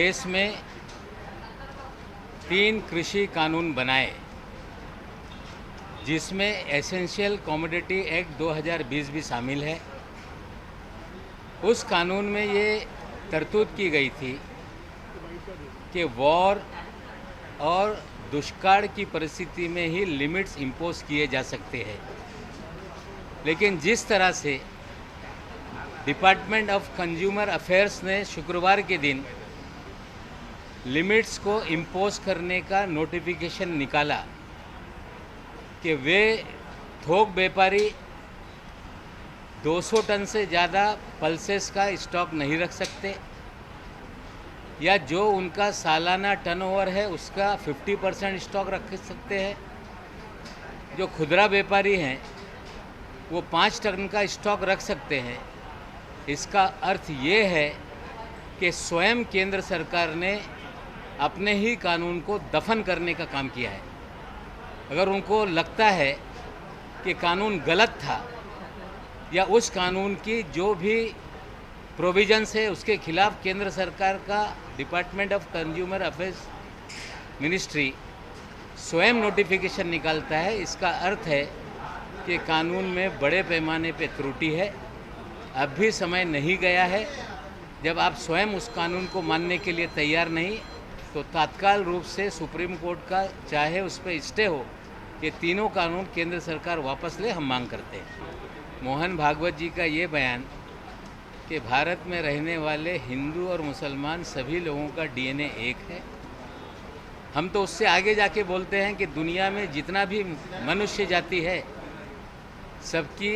देश में 3 कृषि कानून बनाए, जिसमें एसेंशियल कमोडिटी एक्ट 2020 भी शामिल है। उस कानून में ये तरतूद की गई थी कि वॉर और दुष्काल की परिस्थिति में ही लिमिट्स इम्पोज किए जा सकते हैं। लेकिन जिस तरह से डिपार्टमेंट ऑफ कंज्यूमर अफेयर्स ने शुक्रवार के दिन लिमिट्स को इम्पोज करने का नोटिफिकेशन निकाला कि वे थोक व्यापारी 200 टन से ज़्यादा पल्सेस का स्टॉक नहीं रख सकते, या जो उनका सालाना टर्नओवर है उसका 50% स्टॉक रख सकते हैं। जो खुदरा व्यापारी हैं वो 5 टन का स्टॉक रख सकते हैं। इसका अर्थ ये है कि स्वयं केंद्र सरकार ने अपने ही कानून को दफन करने का काम किया है। अगर उनको लगता है कि कानून गलत था या उस कानून की जो भी प्रोविजंस है उसके खिलाफ केंद्र सरकार का department of consumer affairs ministry स्वयं नोटिफिकेशन निकालता है, इसका अर्थ है कि कानून में बड़े पैमाने पे त्रुटि है। अब भी समय नहीं गया है। जब आप स्वयं उस कानून को मानने के लिए तैयार नहीं, तो तत्काल रूप से सुप्रीम कोर्ट का चाहे उस पर स्टे हो कि तीनों कानून केंद्र सरकार वापस ले, हम मांग करते हैं। मोहन भागवत जी का ये बयान कि भारत में रहने वाले हिंदू और मुसलमान सभी लोगों का डीएनए एक है, हम तो उससे आगे जाके बोलते हैं कि दुनिया में जितना भी मनुष्य जाति है सबकी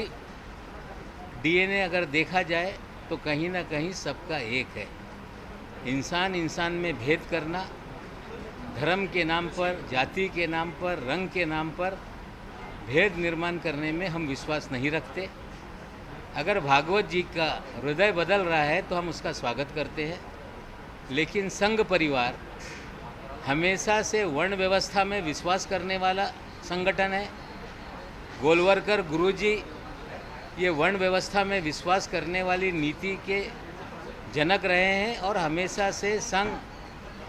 डीएनए अगर देखा जाए तो कहीं ना कहीं सबका एक है। इंसान इंसान में भेद करना, धर्म के नाम पर, जाति के नाम पर, रंग के नाम पर भेद निर्माण करने में हम विश्वास नहीं रखते। अगर भागवत जी का हृदय बदल रहा है तो हम उसका स्वागत करते हैं, लेकिन संघ परिवार हमेशा से वर्ण व्यवस्था में विश्वास करने वाला संगठन है। गोलवरकर गुरुजी ये वर्ण व्यवस्था में विश्वास करने वाली नीति के जनक रहे हैं और हमेशा से संघ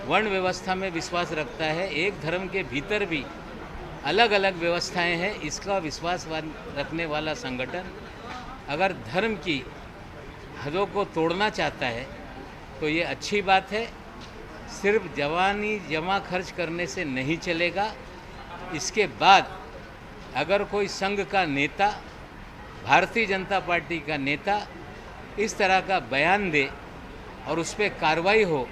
वर्ण व्यवस्था में विश्वास रखता है। एक धर्म के भीतर भी अलग अलग व्यवस्थाएं हैं, इसका विश्वास रखने वाला संगठन अगर धर्म की हदों को तोड़ना चाहता है तो ये अच्छी बात है। सिर्फ जवानी जमा खर्च करने से नहीं चलेगा। इसके बाद अगर कोई संघ का नेता, भारतीय जनता पार्टी का नेता इस तरह का बयान दे और उस पर कार्रवाई हो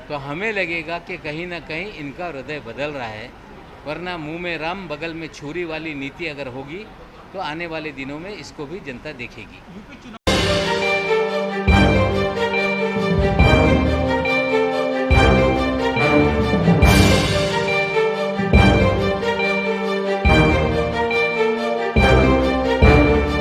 तो हमें लगेगा कि कहीं ना कहीं इनका हृदय बदल रहा है। वरना मुंह में राम बगल में छुरी वाली नीति अगर होगी तो आने वाले दिनों में इसको भी जनता देखेगी।